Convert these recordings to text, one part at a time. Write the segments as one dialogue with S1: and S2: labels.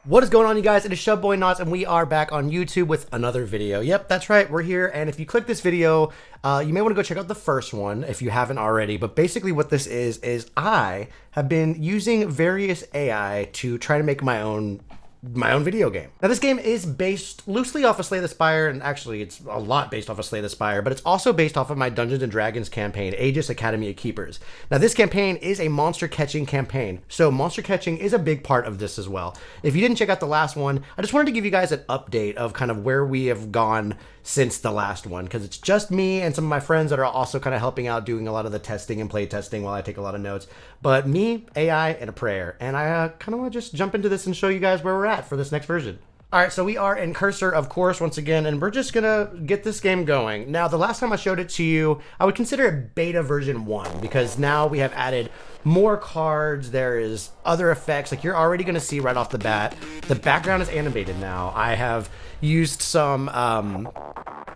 S1: What is going on, you guys? It is Shubboy Knots, and we are back on YouTube with another video. Yep, that's right, we're here, and if you click this video, you may want to go check out the first one if you haven't already, but basically what this is I have been using various AI to try to make my own video game. Now, this game is based loosely off of Slay the Spire, and actually it's a lot based off of Slay the Spire, but it's also based off of my Dungeons & Dragons campaign, Aegis Academy of Keepers. Now, this campaign is a monster catching campaign, so monster catching is a big part of this as well. If you didn't check out the last one, I just wanted to give you guys an update of kind of where we have gone since the last one, because it's just me and some of my friends that are also kind of helping out, doing a lot of the testing and play testing while I take a lot of notes. But me, AI, and a prayer. And I kind of want to just jump into this and show you guys where we're at for this next version. All right, so we are in Cursor, of course, once again, and we're just gonna get this game going. Now, the last time I showed it to you, I would consider it beta version 1, because now we have added more cards, there is other effects, like you're already gonna see right off the bat, the background is animated now. I have used some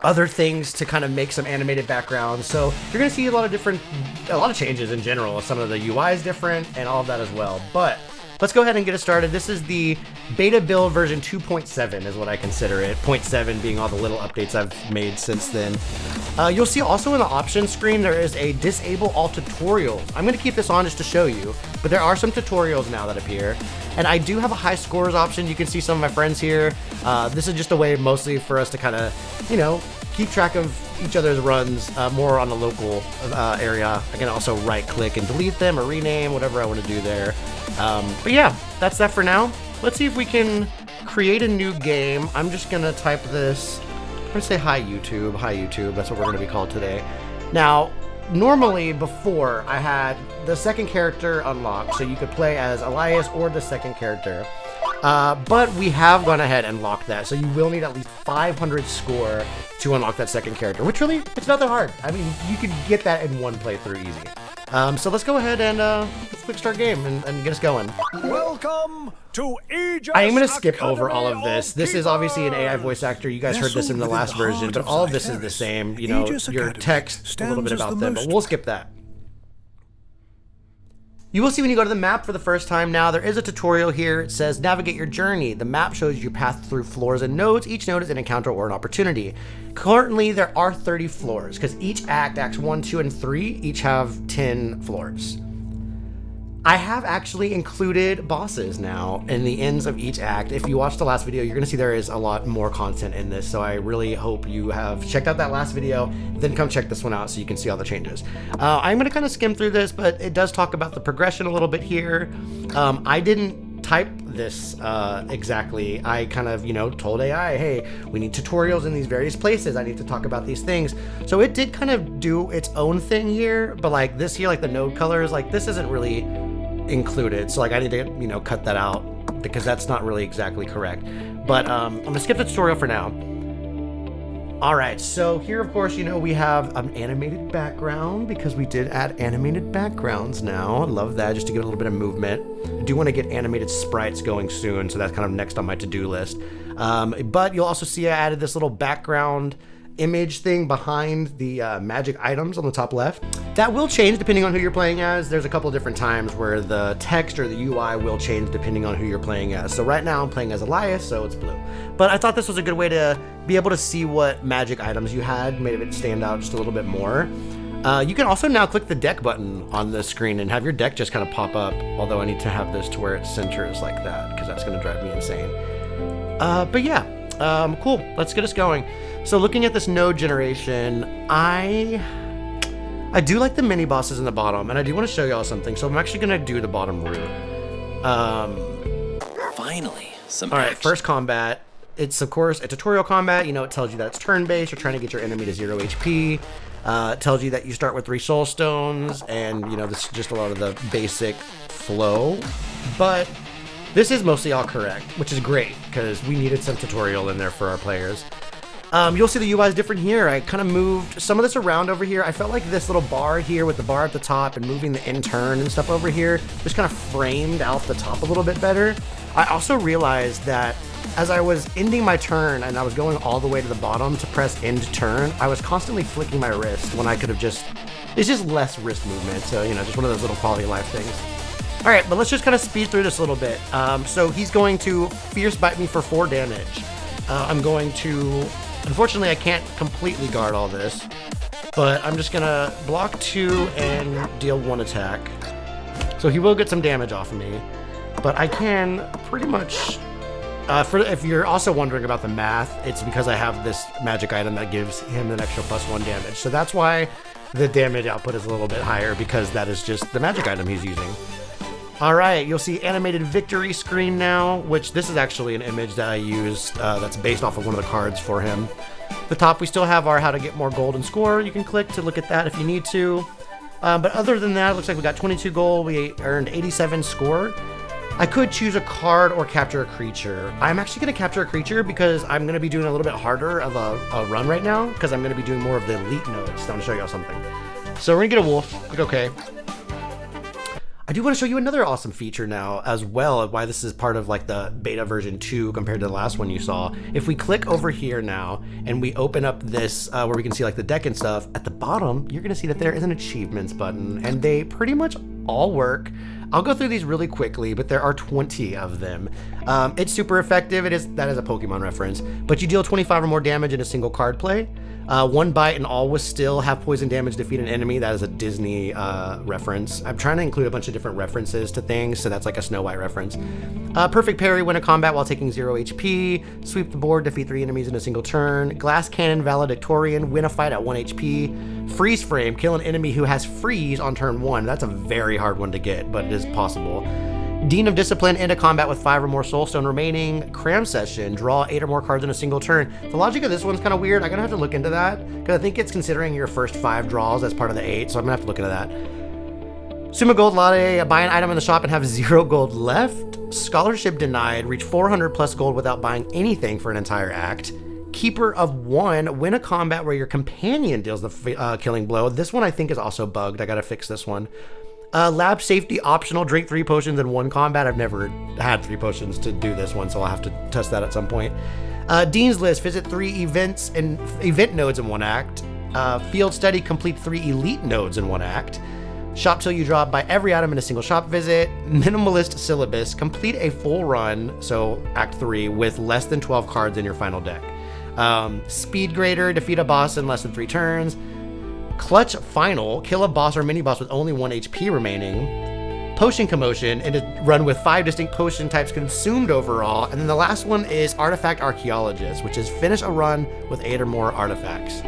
S1: other things to kind of make some animated backgrounds, so you're gonna see a lot of changes in general. Some of the UI is different and all of that as well, but let's go ahead and get it started. This is the beta build version 2.7 is what I consider it. 0.7 being all the little updates I've made since then. You'll see also in the options screen there is a disable all tutorials. I'm going to keep this on just to show you, but there are some tutorials now that appear. And I do have a high scores option. You can see some of my friends here. This is just a way mostly for us to kind of, you know, keep track of each other's runs more on the local area. I can also right click and delete them or rename, whatever I want to do there. But yeah, that's that for now. Let's see if we can create a new game. I'm just gonna type this. I'm gonna say hi YouTube, that's what we're gonna be called today. Now, normally before I had the second character unlocked, so you could play as Elias or the second character. But we have gone ahead and locked that, so you will need at least 500 score to unlock that second character, which really, it's not that hard. I mean, you could get that in one playthrough easy. So let's go ahead and let's quick start game and get us going.
S2: Welcome to Aegis.
S1: I am going to skip over all of this. This is obviously an AI voice actor. You guys heard this in the last version, but all of this is the same. You know, your text, a little bit about them, but we'll skip that. You will see when you go to the map for the first time now, there is a tutorial here. It says, navigate your journey. The map shows you your path through floors and nodes. Each node is an encounter or an opportunity. Currently, there are 30 floors, because each act, acts 1, 2, and 3, each have 10 floors. I have actually included bosses now in the ends of each act. If you watch the last video, you're going to see there is a lot more content in this, so I really hope you have checked out that last video, then come check this one out so you can see all the changes. I'm going to kind of skim through this, but it does talk about the progression a little bit here. I didn't type this exactly. I kind of, you know, told AI, hey, we need tutorials in these various places. I need to talk about these things. So it did kind of do its own thing here, but like this here, like the node colors, like this isn't really included, so like I need to, you know, cut that out because that's not really exactly correct. But I'm gonna skip the tutorial for now. All right, so here, of course, you know, we have an animated background because we did add animated backgrounds now. I love that, just to give it a little bit of movement. I do want to get animated sprites going soon, so that's kind of next on my to-do list. But you'll also see I added this little background image thing behind the magic items on the top left. That will change depending on who you're playing as. There's a couple of different times where the text or the UI will change depending on who you're playing as. So right now I'm playing as Elias, so it's blue. But I thought this was a good way to be able to see what magic items you had, made it stand out just a little bit more. You can also now click the deck button on the screen and have your deck just kind of pop up, although I need to have this to where it centers like that because that's going to drive me insane. But yeah, cool. Let's get us going. So looking at this node generation, I do like the mini bosses in the bottom, and I do want to show y'all something. So I'm actually going to do the bottom route.
S2: Finally, some
S1: all right,
S2: action.
S1: First combat. It's, of course, a tutorial combat. You know, it tells you that it's turn-based. You're trying to get your enemy to 0 HP. It tells you that you start with 3 soul stones, and, you know, this is just a lot of the basic flow. But this is mostly all correct, which is great, because we needed some tutorial in there for our players. You'll see the UI is different here. I kind of moved some of this around over here. I felt like this little bar here with the bar at the top and moving the in turn and stuff over here just kind of framed out the top a little bit better. I also realized that as I was ending my turn and I was going all the way to the bottom to press end turn, I was constantly flicking my wrist when I could have just, it's just less wrist movement. So, you know, just one of those little quality of life things. All right, but let's just kind of speed through this a little bit. So he's going to Fierce Bite me for 4 damage. I'm going to, unfortunately I can't completely guard all this, but I'm just gonna block 2 and deal 1 attack. So he will get some damage off of me, but I can pretty much, if you're also wondering about the math, it's because I have this magic item that gives him an extra +1 damage. So that's why the damage output is a little bit higher, because that is just the magic item he's using. All right, you'll see animated victory screen now, which this is actually an image that I used that's based off of one of the cards for him. The top we still have our how to get more gold and score. You can click to look at that if you need to. But other than that, it looks like we got 22 gold. We earned 87 score. I could choose a card or capture a creature. I'm actually going to capture a creature because I'm going to be doing a little bit harder of a run right now, because I'm going to be doing more of the elite nodes. So I'm going to show y'all something. So we're going to get a wolf. Like, okay. I do want to show you another awesome feature now as well, why this is part of like the beta version 2 compared to the last one you saw. If we click over here now and we open up this where we can see like the deck and stuff, at the bottom you're going to see that there is an achievements button, and they pretty much all work. I'll go through these really quickly, but there are 20 of them. It's super effective. That is a Pokemon reference, but you deal 25 or more damage in a single card play. 1 bite and all was still have poison damage, defeat an enemy. That is a Disney reference. I'm trying to include a bunch of different references to things, so that's like a Snow White reference. Perfect parry, win a combat while taking 0 HP. Sweep the board, defeat 3 enemies in a single turn. Glass cannon, valedictorian, win a fight at 1 HP. Freeze frame, kill an enemy who has freeze on turn 1. That's a very hard one to get, but it is possible. Dean of Discipline, end a combat with 5 or more soulstone remaining. Cram Session, draw 8 or more cards in a single turn. The logic of this one's kind of weird. I'm gonna have to look into that, because I think it's considering your first 5 draws as part of the 8, so I'm gonna have to look into that. Summa Gold Latte, buy an item in the shop and have 0 gold left. Scholarship denied, reach 400 plus gold without buying anything for an entire act. Keeper of 1, win a combat where your companion deals the killing blow. This one I think is also bugged. I gotta fix this one. Lab safety optional, drink 3 potions in 1 combat. I've never had 3 potions to do this one, so I'll have to test that at some point. Dean's List, visit 3 events and event nodes in 1 act. Field study, complete 3 elite nodes in 1 act. Shop till you drop, buy every item in a single shop visit. Minimalist syllabus, complete a full run, so act 3, with less than 12 cards in your final deck. Speed grader, defeat a boss in less than 3 turns. Clutch Final, kill a boss or mini boss with only 1 HP remaining. Potion Commotion, and a run with 5 distinct potion types consumed overall. And then the last one is Artifact Archaeologist, which is finish a run with 8 or more artifacts.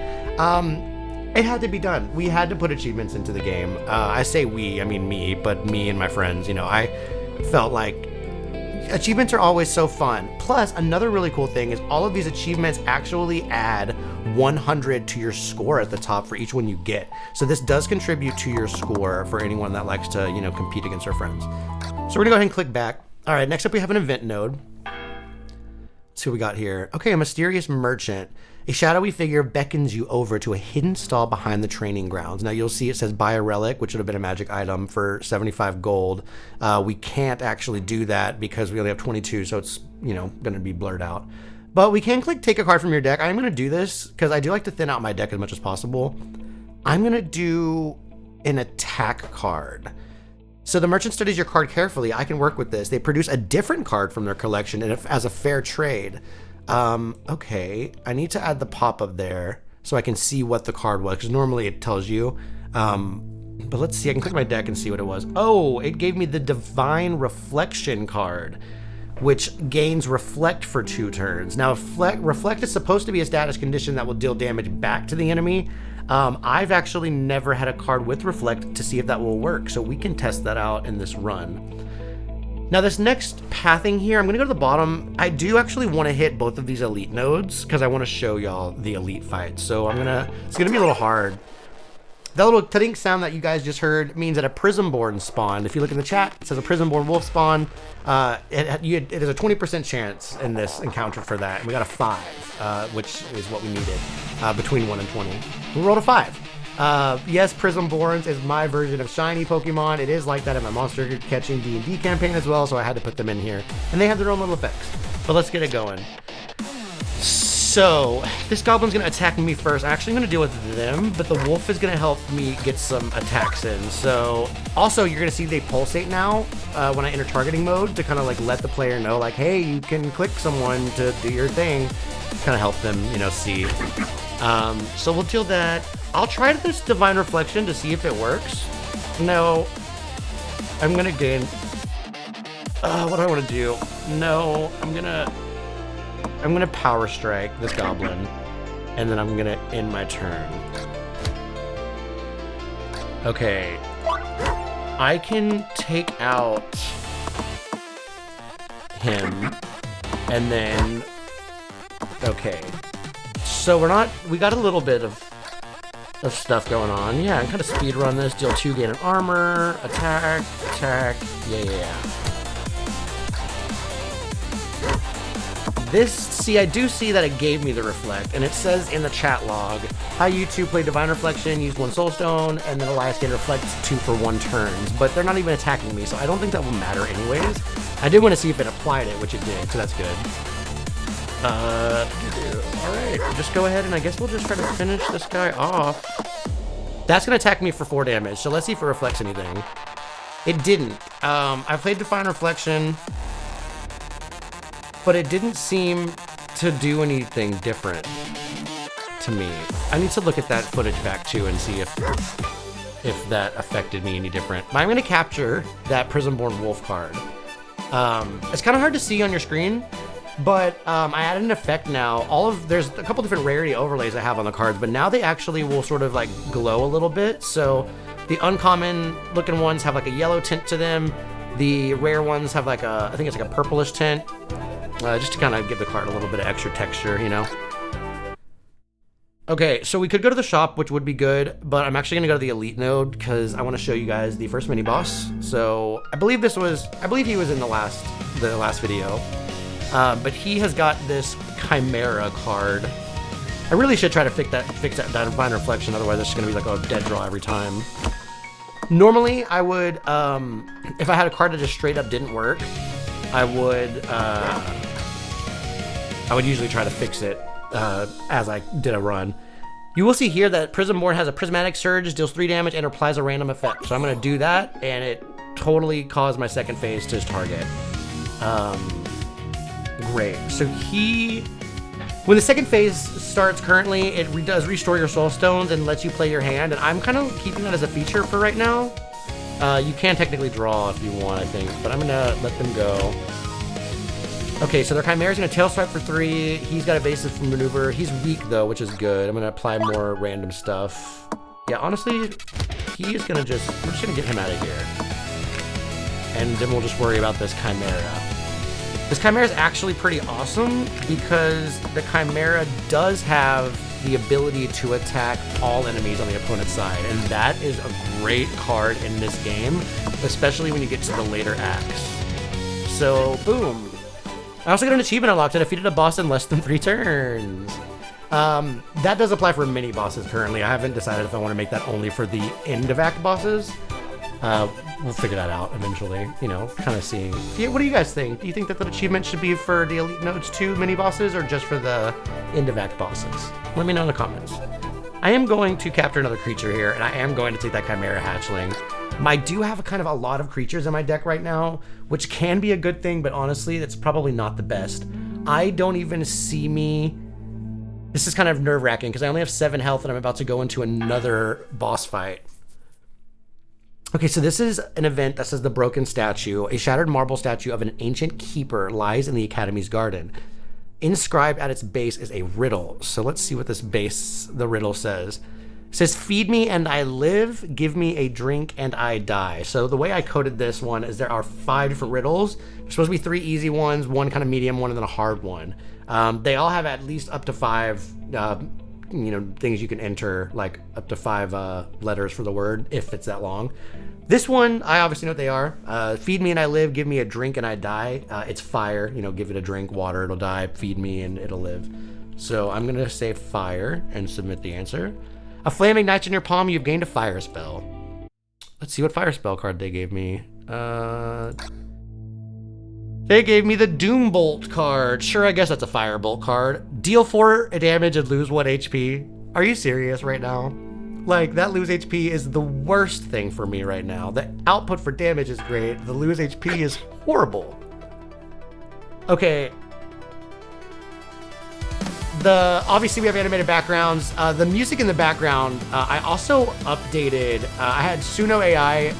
S1: It had to be done. We had to put achievements into the game. I say we, I mean me, but me and my friends, you know, I felt like achievements are always so fun. Plus, another really cool thing is all of these achievements actually add 100 to your score at the top for each one you get. So this does contribute to your score for anyone that likes to, you know, compete against their friends. So we're gonna go ahead and click back. All right, next up we have an event node. Let's see what we got here. Okay, a mysterious merchant. A shadowy figure beckons you over to a hidden stall behind the training grounds. Now you'll see it says buy a relic, which would have been a magic item for 75 gold. We can't actually do that because we only have 22, so it's, you know, going to be blurred out. But we can click take a card from your deck. I'm going to do this because I do like to thin out my deck as much as possible. I'm going to do an attack card. So the merchant studies your card carefully. I can work with this. They produce a different card from their collection and as a fair trade. Okay, I need to add the pop-up there so I can see what the card was, because normally it tells you. But let's see, I can click my deck and see what it was. Oh, it gave me the Divine Reflection card, which gains Reflect for 2 turns. Now, Reflect is supposed to be a status condition that will deal damage back to the enemy. I've actually never had a card with Reflect to see if that will work, so we can test that out in this run. Now this next pathing here, I'm gonna go to the bottom. I do actually want to hit both of these elite nodes because I want to show y'all the elite fight. So it's gonna be a little hard. That little tink sound that you guys just heard means that a Prismborn spawned. If you look in the chat, it says a Prismborn wolf spawn. It is a 20% chance in this encounter for that. And we got a 5, which is what we needed between 1 and 20. We rolled a 5. Yes, Prismborns is my version of shiny Pokemon. It is like that in my monster catching D&D campaign as well, so I had to put them in here. And they have their own little effects. But let's get it going. So this goblin's gonna attack me first. I'm actually gonna deal with them, but the wolf is gonna help me get some attacks in. So also you're gonna see they pulsate now when I enter targeting mode to kind of like let the player know like, hey, you can click someone to do your thing, kind of help them, you know, see. So we'll deal that. I'll try this divine reflection to see if it works. No, I'm gonna gain. What do I want to do? No, I'm gonna power strike this goblin, and then I'm gonna end my turn. Okay, I can take out him, and then okay. So we got a little bit of stuff going on. Yeah, I kind of speed run this. Deal 2, gain an armor, attack. Yeah. See, I do see that it gave me the reflect, and it says in the chat log, hi, you two play Divine Reflection, use 1 Soul Stone, and then Elias gain reflects 2 for 1 turns, but they're not even attacking me, so I don't think that will matter anyways. I did want to see if it applied it, which it did, so that's good. Alright, just go ahead, and I guess we'll just try to finish this guy off. That's going to attack me for 4 damage, so let's see if it reflects anything. It didn't. I played Divine Reflection, but it didn't seem to do anything different to me. I need to look at that footage back too and see if that affected me any different. But I'm gonna capture that Prisonborn Wolf card. It's kind of hard to see on your screen, but I added an effect now. There's a couple different rarity overlays I have on the cards, but now they actually will sort of like glow a little bit. So the uncommon looking ones have like a yellow tint to them. The rare ones have like I think it's like a purplish tint. Just to kind of give the card a little bit of extra texture, you know? Okay, so we could go to the shop, which would be good, but I'm actually going to go to the elite node because I want to show you guys the first mini boss. So I believe he was in the last video, but he has got this Chimera card. I really should try to fix that Divine Reflection, otherwise it's just going to be like a dead draw every time. Normally, I would, if I had a card that just straight up didn't work, I would usually try to fix it as I did a run. You will see here that Prisonborn has a Prismatic Surge, deals 3 damage, and applies a random effect. So I'm going to do that, and it totally caused my second phase to target. Great. So when the second phase starts currently, it does restore your soul stones and lets you play your hand, and I'm kind of keeping that as a feature for right now. You can technically draw if you want, I think, but I'm going to let them go. Okay, so their Chimera's going to tail swipe for 3. He's got evasive maneuver. He's weak, though, which is good. I'm going to apply more random stuff. Yeah, honestly, we're just going to get him out of here. And then we'll just worry about this Chimera. This Chimera is actually pretty awesome because the Chimera does have the ability to attack all enemies on the opponent's side, and that is a great card in this game, especially when you get to the later acts. So, boom. I also got an achievement unlocked. I defeated a boss in less than 3 turns. That does apply for mini bosses currently. I haven't decided if I want to make that only for the end of act bosses. We'll figure that out eventually, you know, kind of seeing. What do you guys think? Do you think that the achievement should be for the Elite Nodes 2 mini bosses or just for the end of act bosses? Let me know in the comments. I am going to capture another creature here, and I am going to take that Chimera Hatchling. I do have a lot of creatures in my deck right now, which can be a good thing, but honestly, it's probably not the best. I don't even see me... This is kind of nerve-wracking, because I only have 7 health, and I'm about to go into another boss fight. Okay, so this is an event that says the Broken Statue. A shattered marble statue of an ancient keeper lies in the Academy's garden. Inscribed at its base is a riddle. So let's see what the riddle says. It says, feed me and I live, give me a drink and I die. So the way I coded this one is there are 5 different riddles. There's supposed to be 3 easy ones, 1 kind of medium one, and then a hard one. They all have at least up to 5 things you can enter, like up to 5 letters for the word, if it's that long. This one, I obviously know what they are. Feed me and I live, give me a drink and I die. It's fire, give it a drink, water, it'll die, feed me and it'll live. So I'm gonna say fire and submit the answer. A flame ignites in your palm, you've gained a fire spell. Let's see what fire spell card they gave me. They gave me the Doombolt card. Sure, I guess that's a Firebolt card. Deal 4 damage and lose 1 HP. Are you serious right now? Like, that lose HP is the worst thing for me right now. The output for damage is great. The lose HP is horrible. Okay. Obviously we have animated backgrounds. The music in the background, I also updated. I had Suno AI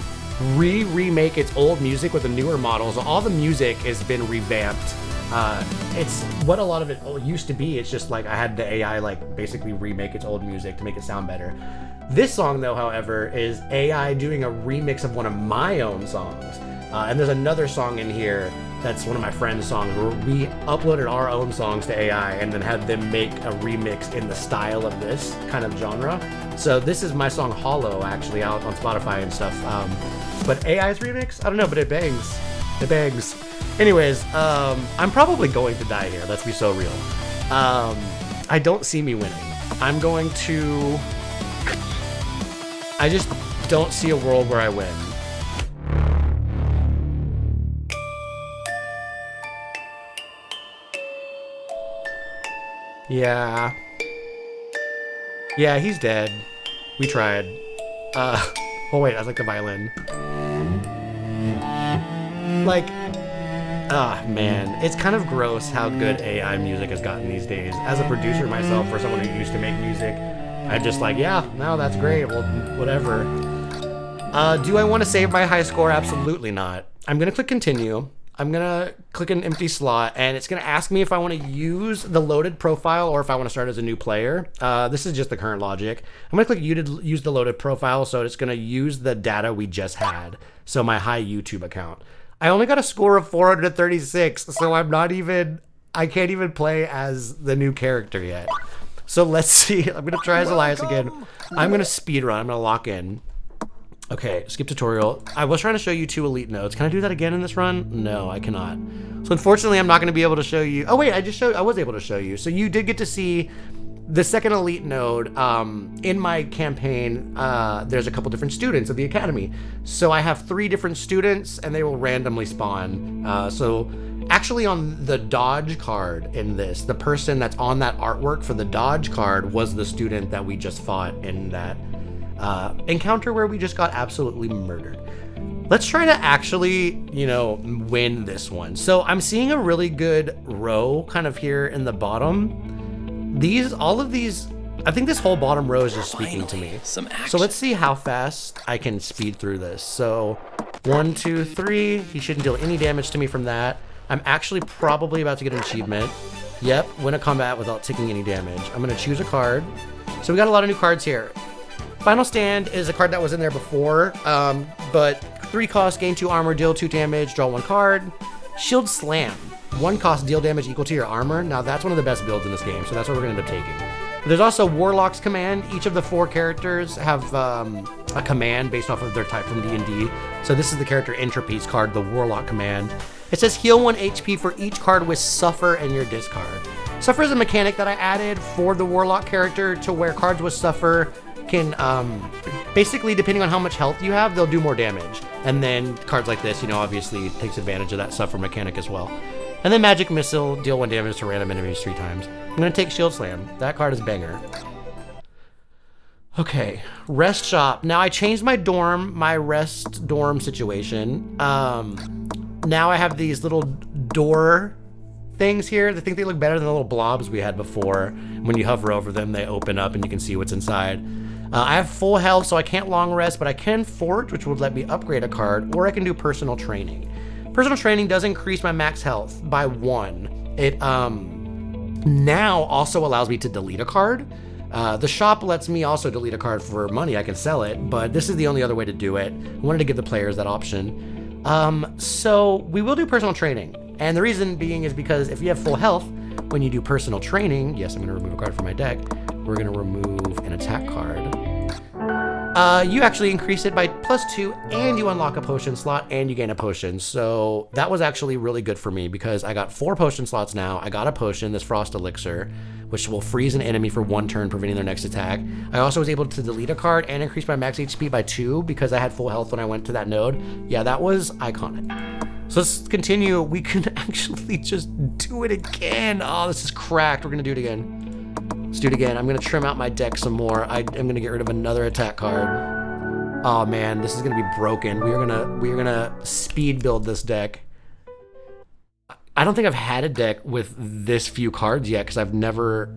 S1: remake its old music with the newer models. All the music has been revamped. It's what a lot of it used to be. It's just like I had the AI like basically remake its old music to make it sound better. This song though, however, is AI doing a remix of one of my own songs. And there's another song in here that's one of my friend's songs where we uploaded our own songs to AI and then had them make a remix in the style of this kind of genre. So this is my song Hollow, actually, out on Spotify and stuff. But AI's remix? I don't know, but it bangs. It bangs. Anyways, I'm probably going to die here. Let's be so real. I don't see me winning. I'm going to... I just don't see a world where I win. Yeah. Yeah, he's dead. We tried. Oh wait, I like the violin. Like, man, it's kind of gross how good AI music has gotten these days. As a producer myself, for someone who used to make music, I'm just like, yeah, no, that's great, well, whatever. Do I want to save my high score? Absolutely not. I'm gonna click continue. I'm gonna click an empty slot, and it's gonna ask me if I want to use the loaded profile or if I want to start as a new player. This is just the current logic. I'm gonna click use the loaded profile, so it's gonna use the data we just had. So my high YouTube account. I only got a score of 436, so I can't even play as the new character yet. So let's see. I'm gonna try as Elias again. I'm gonna speed run. I'm gonna lock in. Okay, skip tutorial. I was trying to show you 2 elite nodes. Can I do that again in this run? No, I cannot. So unfortunately, I'm not going to be able to show you. Oh wait, I was able to show you. So you did get to see the second elite node. In my campaign, there's a couple different students of the academy. So I have 3 different students, and they will randomly spawn. So actually, on the dodge card in this, the person that's on that artwork for the dodge card was the student that we just fought in that encounter where we just got absolutely murdered. Let's try to actually, win this one. So I'm seeing a really good row kind of here in the bottom. All of these, I think this whole bottom row is just speaking to me.
S3: Some action.
S1: So let's see how fast I can speed through this. So 1, 2, 3, he shouldn't deal any damage to me from that. I'm actually probably about to get an achievement. Yep, win a combat without taking any damage. I'm gonna choose a card. So we got a lot of new cards here. Final Stand is a card that was in there before, but 3 cost, gain 2 armor, deal 2 damage, draw 1 card. Shield Slam, 1 cost, deal damage equal to your armor. Now that's one of the best builds in this game, so that's what we're gonna end up taking. There's also Warlock's Command. Each of the 4 characters have a command based off of their type from D&D. So this is the character Entropy's card, the Warlock Command. It says heal 1 HP for each card with Suffer in your discard. Suffer is a mechanic that I added for the Warlock character to where cards with Suffer can basically, depending on how much health you have, they'll do more damage. And then cards like this, obviously takes advantage of that Suffer mechanic as well. And then Magic Missile, deal 1 damage to random enemies 3 times. I'm gonna take Shield Slam. That card is banger. Okay, Rest Shop. Now I changed my rest dorm situation. Now I have these little door things here. I think they look better than the little blobs we had before. When you hover over them, they open up and you can see what's inside. I have full health, so I can't long rest, but I can forge, which would let me upgrade a card, or I can do personal training. Personal training does increase my max health by 1. It now also allows me to delete a card. The shop lets me also delete a card for money. I can sell it, but this is the only other way to do it. I wanted to give the players that option. So we will do personal training. And the reason being is because if you have full health, when you do personal training, yes, I'm gonna remove a card from my deck. We're gonna remove an attack card. You actually increase it by +2 and you unlock a potion slot and you gain a potion. So that was actually really good for me because I got 4 potion slots now. I got a potion, this Frost Elixir, which will freeze an enemy for 1 turn, preventing their next attack. I also was able to delete a card and increase my max HP by 2 because I had full health when I went to that node. Yeah, that was iconic. So let's continue. We can actually just do it again. Oh, this is cracked. We're gonna do it again. Let's do it again. I'm gonna trim out my deck some more. I am gonna get rid of another attack card. Oh man, this is gonna be broken. We are gonna speed build this deck. I don't think I've had a deck with this few cards yet because I've never.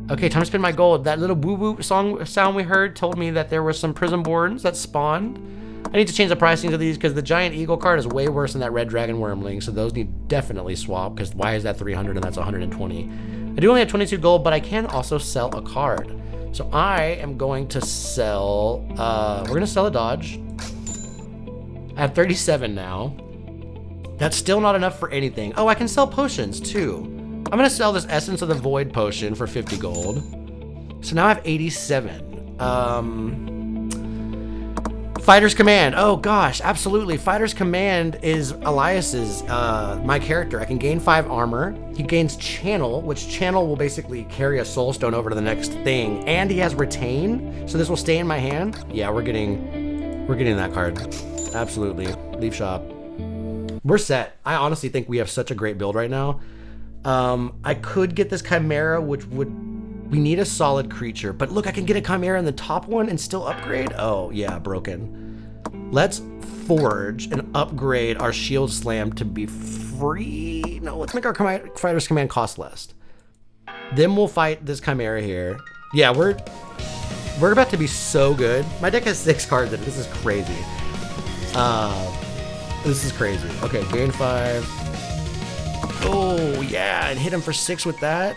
S1: Okay, time to spend my gold. That little woo-woo sound we heard told me that there were some Prismborns that spawned. I need to change the pricing of these because the giant eagle card is way worse than that red dragon wormling, so those need definitely swap because why is that 300 and that's 120? I do only have 22 gold, but I can also sell a card. So I am going to sell, we're gonna sell a dodge. I have 37 now. That's still not enough for anything. Oh, I can sell potions too. I'm gonna sell this Essence of the Void potion for 50 gold. So now I have 87. Fighter's Command. Oh gosh, absolutely. Fighter's Command is Elias's, my character. I can gain 5 armor. He gains Channel, which Channel will basically carry a soul stone over to the next thing. And he has Retain, so this will stay in my hand. Yeah, we're getting that card. Absolutely. Leaf shop. We're set. I honestly think we have such a great build right now. I could get this Chimera, which we need a solid creature, but look, I can get a Chimera in the top one and still upgrade. Oh yeah, broken. Let's forge and upgrade our Shield Slam to be free. No, let's make our Fighter's Command cost less. Then we'll fight this Chimera here. Yeah, we're about to be so good. My deck has 6 cards in it. This is crazy. This is crazy. Okay, gain 5. Oh yeah, and hit him for 6 with that.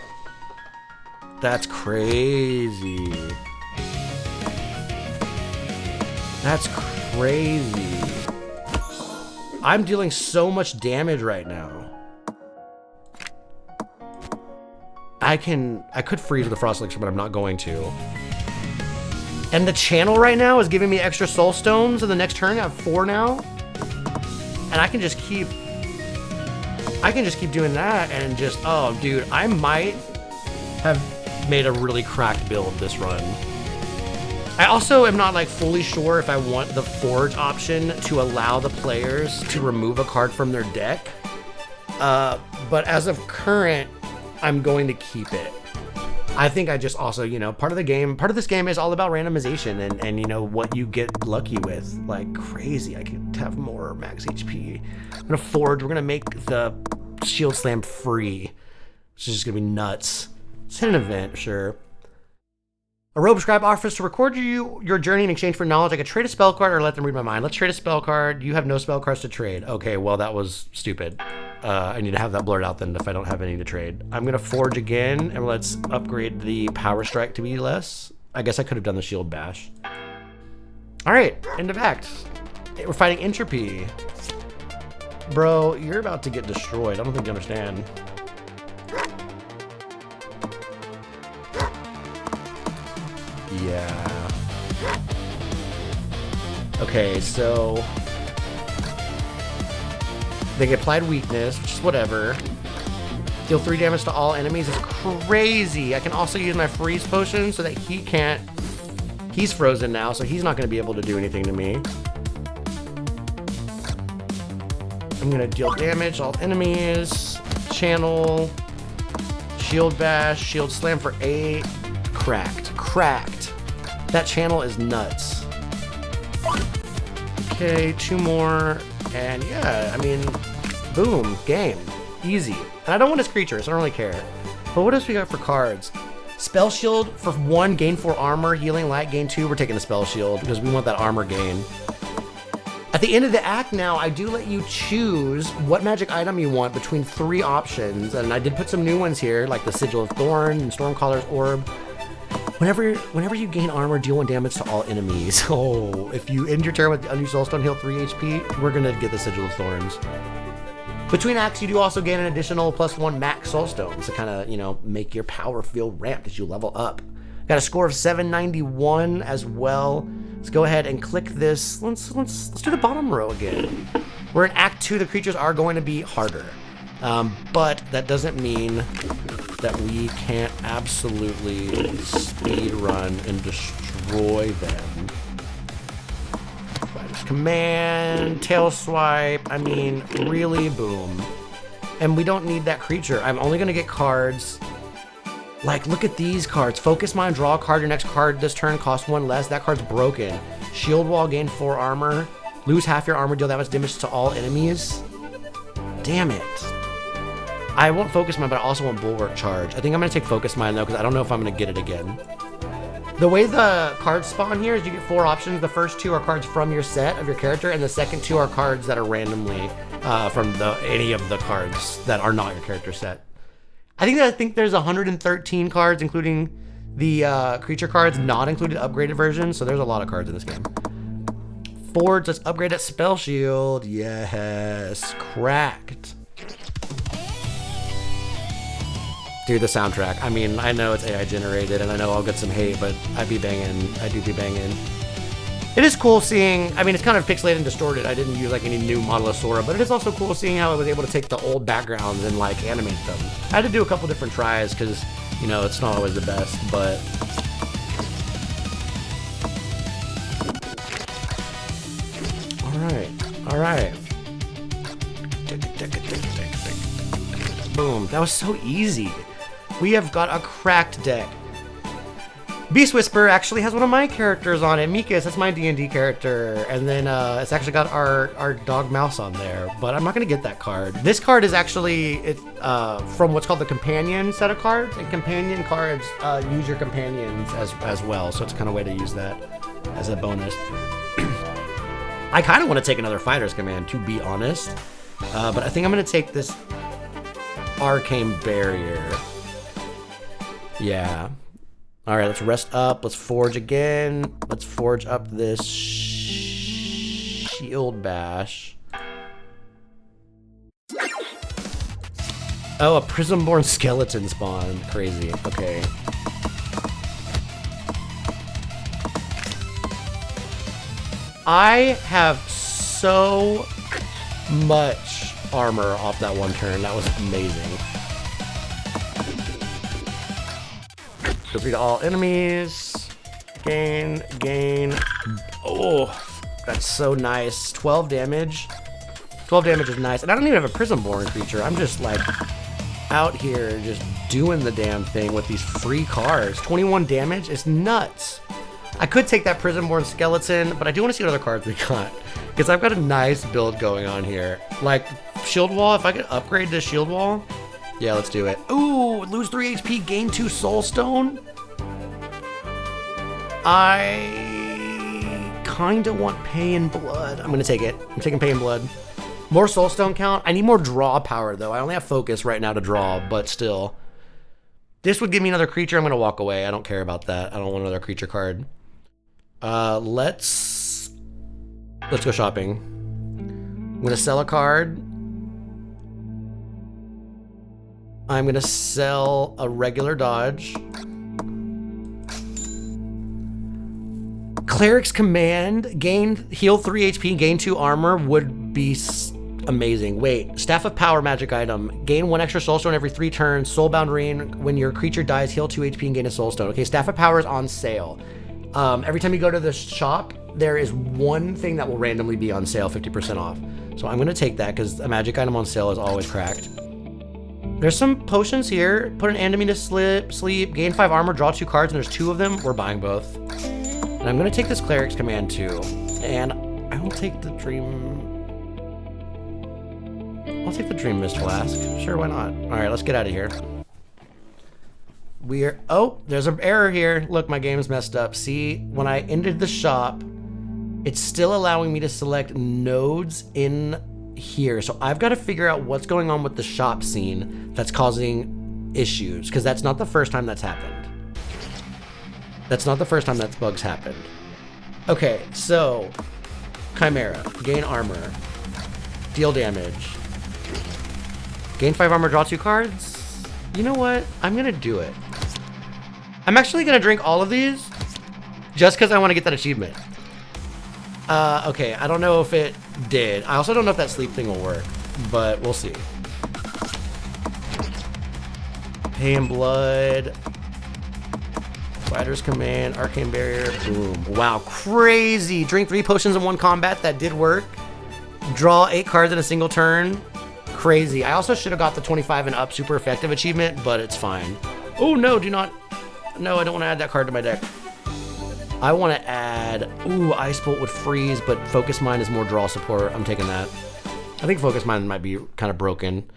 S1: That's crazy. That's crazy. I'm dealing so much damage right now. I could freeze with the Frost Elixir, but I'm not going to. And the channel right now is giving me extra soul stones in the next turn. I have 4 now. And I can just keep doing that and just, oh dude, I might have made a really cracked build this run. I also am not like fully sure if I want the forge option to allow the players to remove a card from their deck. But as of current, I'm going to keep it. I think I just also, you know, part of this game is all about randomization and you know, what you get lucky with. Like crazy, I could have more max HP. I'm gonna forge, we're gonna make the Shield Slam free, which is just gonna be nuts. Let's hit an event, sure. A robe scribe offers to record your journey in exchange for knowledge. I could trade a spell card or let them read my mind. Let's trade a spell card. You have no spell cards to trade. Okay, well that was stupid. I need to have that blurred out then if I don't have any to trade. I'm gonna forge again and let's upgrade the power strike to be less. I guess I could have done the shield bash. All right, end of act. We're fighting Entropy. Bro, you're about to get destroyed. I don't think you understand. Yeah. Okay, so they get applied weakness, which is whatever. Deal 3 damage to all enemies is crazy. I can also use my freeze potion so that he can't. He's frozen now, so he's not going to be able to do anything to me. I'm going to deal damage to all enemies. Channel. Shield bash. Shield slam for 8. Cracked. That channel is nuts. Okay, 2 more. And yeah, I mean, boom, game. Easy. And I don't want his creatures, I don't really care. But what else we got for cards? Spell Shield for 1, gain 4 armor, healing light, gain 2. We're taking the Spell Shield because we want that armor gain. At the end of the act now, I do let you choose what magic item you want between 3 options. And I did put some new ones here, like the Sigil of Thorn and Stormcaller's Orb. Whenever you gain armor, deal 1 damage to all enemies. Oh, if you end your turn with the Unused Soulstone, heal 3 HP, we're gonna get the Sigil of Thorns. Between acts, you do also gain an additional +1 max Soulstones to kind of, you know, make your power feel ramped as you level up. Got a score of 791 as well. Let's go ahead and click this. Let's do the bottom row again. We're in Act 2. The creatures are going to be harder, but that doesn't mean that we can't absolutely speed run and destroy them. Fighters Command, tail swipe. I mean, really, boom. And we don't need that creature. I'm only gonna get cards. Like, look at these cards. Focus Mine, draw a card. Your next card this turn costs 1 less. That card's broken. Shield Wall, gain 4 armor. Lose half your armor, deal that much damage to all enemies. Damn it. I won't Focus Mine, but I also want Bulwark Charge. I think I'm gonna take Focus Mine though, because I don't know if I'm gonna get it again. The way the cards spawn here is you get 4 options. The first 2 are cards from your set of your character, and the second 2 are cards that are randomly from any of the cards that are not your character set. I think there's 113 cards, including the creature cards, not included upgraded versions. So there's a lot of cards in this game. Forge, let's upgrade at Spell Shield. Yes, cracked. Dude, the soundtrack. I mean, I know it's AI generated, and I know I'll get some hate, but I do be banging. It is cool seeing, I mean, it's kind of pixelated and distorted. I didn't use like any new model of Sora, but it is also cool seeing how I was able to take the old backgrounds and like animate them. I had to do a couple different tries because, you know, it's not always the best, but. All right. Boom, that was so easy. We have got a cracked deck. Beast Whisper actually has one of my characters on it. Mikas, that's my D&D character. And then it's actually got our dog Mouse on there, but I'm not gonna get that card. This card is actually from what's called the companion set of cards, and companion cards use your companions as well. So it's kind of a way to use that as a bonus. I kind of want to take another Fighter's Command, to be honest. But I think I'm gonna take this Arcane Barrier. Yeah. All right, let's rest up. Let's forge again. Let's forge up this Shield Bash. Oh, a Prismborn Skeleton spawn. Crazy. Okay. I have so much armor off that one turn. That was amazing. Defeat all enemies. Gain. Oh, that's so nice. 12 damage. 12 damage is nice. And I don't even have a Prismborn creature. I'm just like out here just doing the damn thing with these free cards. 21 damage is nuts. I could take that Prismborn Skeleton, but I do want to see what other cards we got. Because I've got a nice build going on here. Like, Shield Wall, if I could upgrade this Shield Wall. Yeah, let's do it. Ooh, lose 3 HP, gain 2 Soul Stone. I kind of want Pain Blood. I'm going to take it. I'm taking Pain Blood. More Soul Stone count. I need more draw power, though. I only have focus right now to draw, but still. This would give me another creature. I'm going to walk away. I don't care about that. I don't want another creature card. Let's go shopping. I'm going to sell a card. I'm gonna sell a regular dodge. Cleric's Command, heal 3 HP, gain 2 armor would be amazing. Wait, Staff of Power magic item. Gain 1 extra soul stone every 3 turns. Soulbound Ring, when your creature dies, heal 2 HP and gain a soul stone. Okay, Staff of Power is on sale. Every time you go to the shop, there is one thing that will randomly be on sale, 50% off. So I'm gonna take that because a magic item on sale is always cracked. There's some potions here. Put an enemy to sleep, gain 5 armor, draw 2 cards, and there's 2 of them. We're buying both. And I'm gonna take this Cleric's Command too. And I will take the I'll take the Dream Mist Flask. Sure, why not? All right, let's get out of here. Oh, there's an error here. Look, my game's messed up. See, when I ended the shop, it's still allowing me to select nodes in here. So I've got to figure out what's going on with the shop scene that's causing issues, because that's not the first time that's happened. That's not the first time that bug's happened. Okay, so Chimera, gain armor, deal damage, gain 5 armor, draw 2 cards. You know what? I'm gonna do it. I'm actually gonna drink all of these just because I want to get that achievement. Okay, I don't know if it did. I also don't know if that sleep thing will work, but we'll see. Pain Blood. Spider's Command, Arcane Barrier, boom. Wow, crazy. Drink 3 potions in 1 combat. That did work. Draw 8 cards in a single turn. Crazy. I also should have got the 25 and up super effective achievement, but it's fine. Oh no, do not. No, I don't want to add that card to my deck. I want to add, ooh, Ice Bolt with freeze, but Focus Mind is more draw support. I'm taking that. I think Focus Mind might be kind of broken.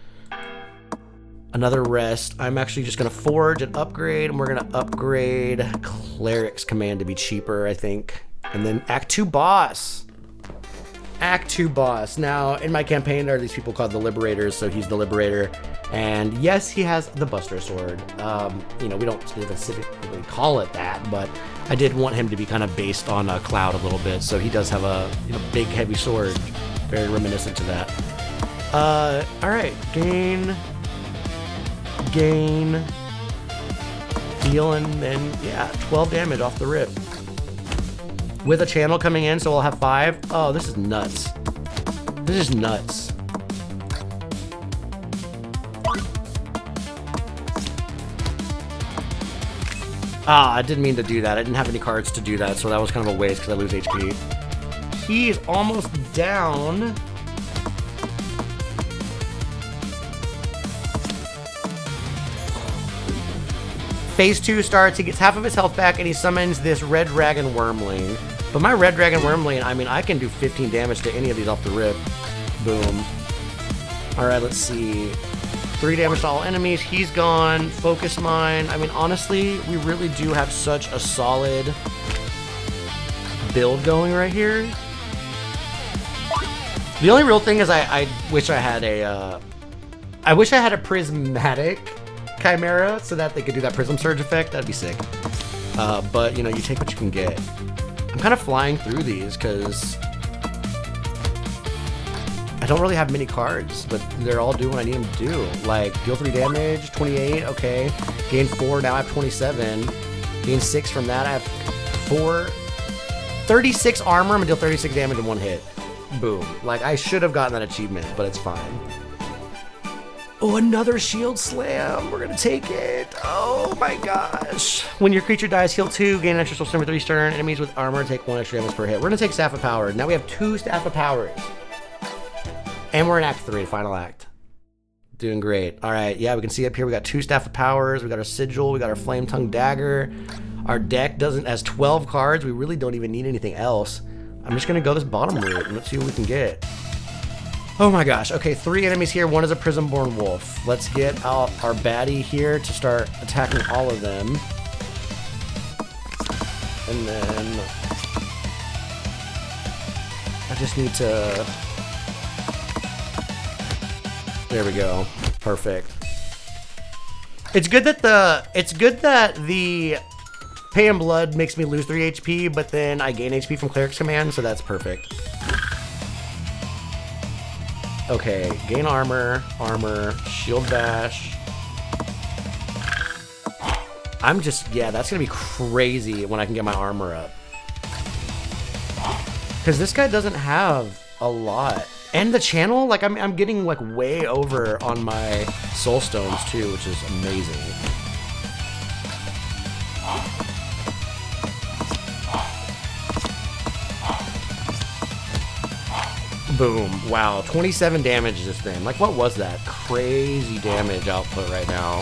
S1: Another rest. I'm actually just going to forge and upgrade, and we're going to upgrade Cleric's Command to be cheaper, I think. And then Act 2 boss. Act 2 boss. Now, in my campaign, there are these people called the Liberators, so he's the Liberator. And yes, he has the Buster Sword. You know, we don't specifically call it that, but I did want him to be kind of based on Cloud a little bit, so he does have a big, heavy sword. Very reminiscent to that. All right, gain, dealing, and yeah, 12 damage off the rip. With a channel coming in, so we'll have 5. Oh, this is nuts. This is nuts. Ah, I didn't mean to do that. I didn't have any cards to do that, so that was kind of a waste because I lose HP. He is almost down. Phase 2 starts, he gets half of his health back, and he summons this Red Dragon Wormling. But my Red Dragon Wormling, I mean, I can do 15 damage to any of these off the rip. Boom. Alright, let's see. 3 damage to all enemies, he's gone. Focus Mine. I mean, honestly, we really do have such a solid build going right here. The only real thing is I wish I had a prismatic Chimera so that they could do that Prism Surge effect. That'd be sick. But, you know, you take what you can get. I'm kind of flying through these because I don't really have many cards, but they're all doing what I need them to do. Like, deal 3 damage, 28, okay. Gain 4, now I have 27. Gain 6 from that, I have 4. 36 armor, I'm gonna deal 36 damage in 1 hit. Boom. Like, I should have gotten that achievement, but it's fine. Oh, another shield slam. We're gonna take it. Oh my gosh. When your creature dies, heal 2, gain an extra soul stone for 3 turn. Enemies with armor take 1 extra damage per hit. We're gonna take Staff of Power. Now we have 2 Staff of Powers. And we're in Act 3, final act. Doing great. All right, yeah, we can see up here we got 2 Staff of Powers, we got our Sigil, we got our Flame Tongue Dagger. Our deck has 12 cards. We really don't even need anything else. I'm just gonna go this bottom route and let's see what we can get. Oh my gosh, okay, 3 enemies here. 1 is a Prismborn Wolf. Let's get out our baddie here to start attacking all of them. And then I just need to... There we go. Perfect. It's good that the Pay in Blood makes me lose 3 HP, but then I gain HP from Cleric's Command, so that's perfect. Okay, gain armor, shield bash. I'm just, yeah, that's gonna be crazy when I can get my armor up. Because this guy doesn't have a lot. And the channel, like, I'm getting, like, way over on my soul stones, too, which is amazing. Boom. Wow. 27 damage is this thing. Like, what was that? Crazy damage output right now.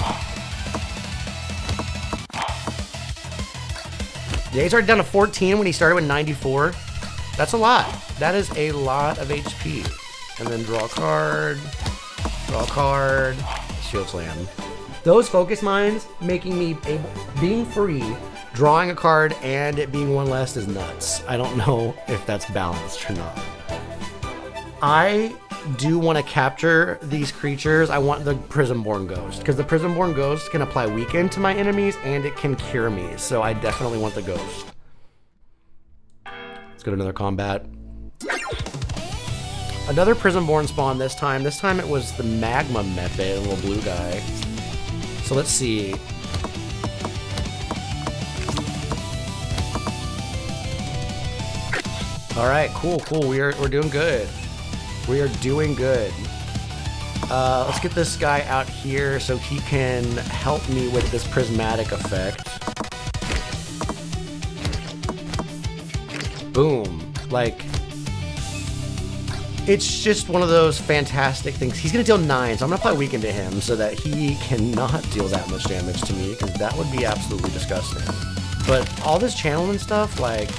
S1: Yeah, he's already down to 14 when he started with 94. That's a lot. That is a lot of HP. And then draw a card, shield slam. Those focus mines making me being free, drawing a card, and it being 1 less is nuts. I don't know if that's balanced or not. I do want to capture these creatures. I want the Prismborn Ghost, because the Prismborn Ghost can apply weaken to my enemies and it can cure me, so I definitely want the Ghost. Let's go to another combat. Another Prismborn spawn this time. This time it was the Magma Method, a little blue guy. So let's see. All right, cool. We're doing good. We are doing good. Let's get this guy out here so he can help me with this prismatic effect. boom. Like, it's just one of those fantastic things. He's going to deal 9, so I'm going to apply Weaken to him so that he cannot deal that much damage to me, because that would be absolutely disgusting. But all this channeling stuff, like,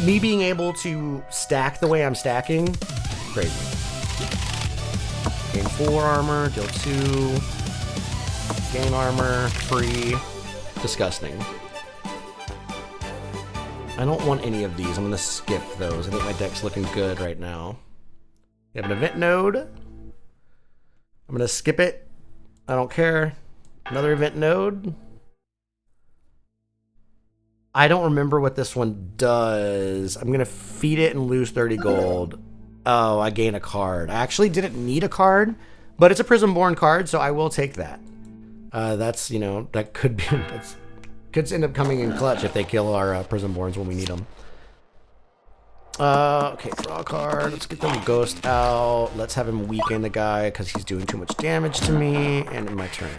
S1: me being able to stack the way I'm stacking, crazy. Gain 4 armor, deal 2, gain armor, free, disgusting. I don't want any of these. I'm gonna skip those. I think my deck's looking good right now. We have an event node. I'm gonna skip it. I don't care. Another event node. I don't remember what this one does. I'm gonna feed it and lose 30 gold. Oh, I gain a card. I actually didn't need a card, but it's a Prismborn card, so I will take that. That's, you know, that could be... That's, could end up coming in clutch if they kill our Prismborns when we need them. Okay, draw a card. Let's get the ghost out. Let's have him weaken the guy because he's doing too much damage to me. And in my turn.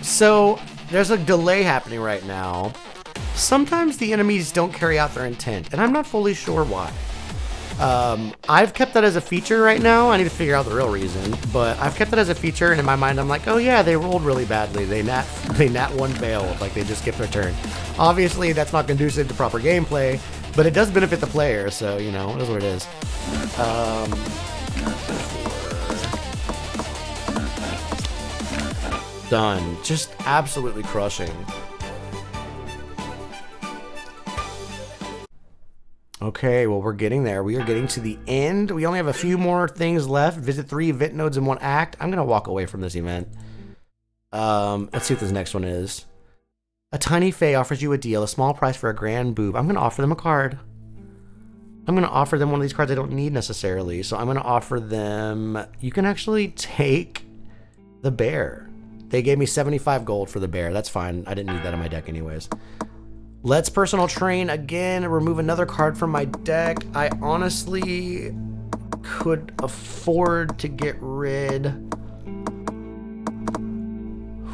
S1: So, there's a delay happening right now. Sometimes the enemies don't carry out their intent, and I'm not fully sure why. I've kept that as a feature right now. I need to figure out the real reason, but I've kept that as a feature, and in my mind I'm like, oh yeah, they rolled really badly. They nat 1 failed, like they just skipped their turn. Obviously that's not conducive to proper gameplay, but it does benefit the player, so you know, it is what it is. Done. Just absolutely crushing. Okay, well, we're getting there. We are getting to the end. We only have a few more things left. Visit 3 event nodes in 1 act. I'm going to walk away from this event. Let's see what this next one is. A tiny fae offers you a deal, a small price for a grand boob. I'm going to offer them a card. I'm going to offer them one of these cards I don't need necessarily. So I'm going to offer them... You can actually take the bear. They gave me 75 gold for the bear. That's fine. I didn't need that in my deck anyways. Let's personal train again, remove another card from my deck. I honestly could afford to get rid...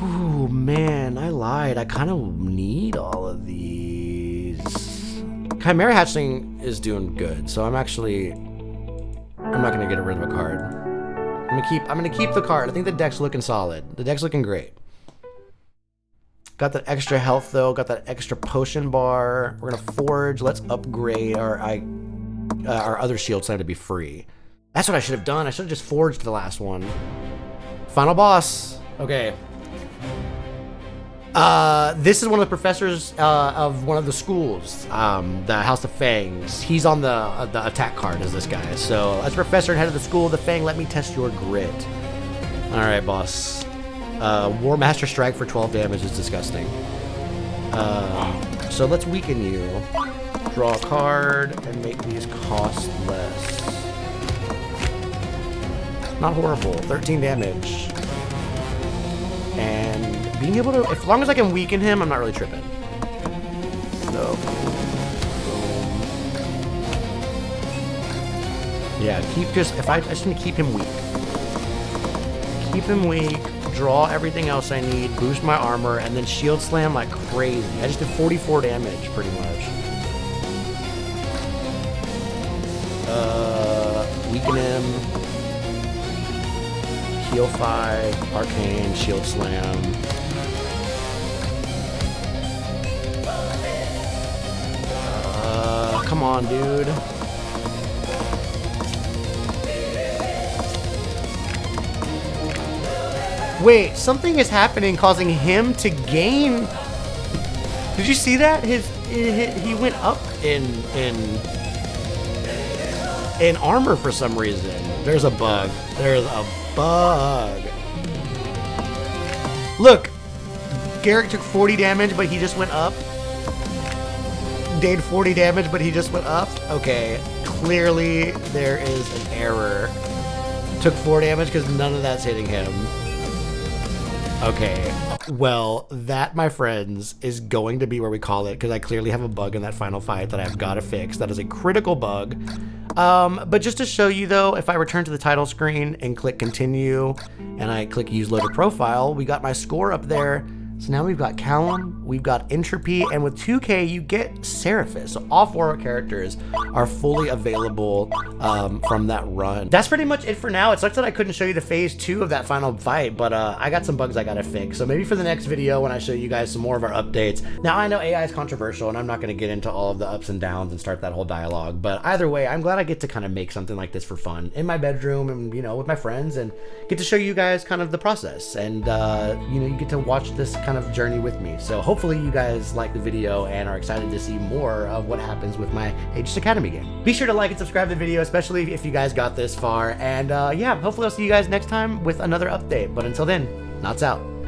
S1: Ooh, man, I lied. I kind of need all of these. Chimera Hatchling is doing good, so I'm not gonna get rid of a card. I'm gonna keep the card. I think the deck's looking solid. The deck's looking great. Got that extra health though, got that extra potion bar. We're gonna forge, let's upgrade our other shields to be free. That's what I should have done. I should have just forged the last one. Final boss. Okay. This is one of the professors of one of the schools, the House of Fangs. He's on the attack card as this guy. So as professor and head of the school of the Fang, let me test your grit. All right, boss. War Master Strike for 12 damage is disgusting. So let's weaken you. Draw a card and make these cost less. Not horrible. 13 damage. And being able to, as long as I can weaken him, I'm not really tripping. So, boom. Yeah, I just need to keep him weak. Keep him weak. Draw everything else I need, boost my armor, and then shield slam like crazy. I just did 44 damage, pretty much. Weaken him. Heal 5, arcane, shield slam. Come on, dude. Wait, something is happening causing him to gain. Did you see that? He went up in armor for some reason. There's a bug. There's a bug. Look, Garrick took 40 damage, but he just went up. Did 40 damage, but he just went up. Okay, clearly there is an error. Took 4 damage because none of that's hitting him. Okay, well, that, my friends, is going to be where we call it, because I clearly have a bug in that final fight that I've got to fix. That is a critical bug. But just to show you, though, if I return to the title screen and click continue, and I click use loaded profile, we got my score up there. So now we've got Callum, we've got Entropy, and with 2K you get Seraphis. So all 4 characters are fully available from that run. That's pretty much it for now. It sucks that I couldn't show you the phase 2 of that final fight, but I got some bugs I gotta fix. So maybe for the next video when I show you guys some more of our updates. Now I know AI is controversial and I'm not gonna get into all of the ups and downs and start that whole dialogue, but either way, I'm glad I get to kind of make something like this for fun in my bedroom and, you know, with my friends, and get to show you guys kind of the process, and you know, you get to watch this kind of journey with me. So hopefully you guys like the video and are excited to see more of what happens with my Aegis Academy game. Be sure to like and subscribe to the video, especially if you guys got this far, and yeah, hopefully I'll see you guys next time with another update. But until then, Knots out.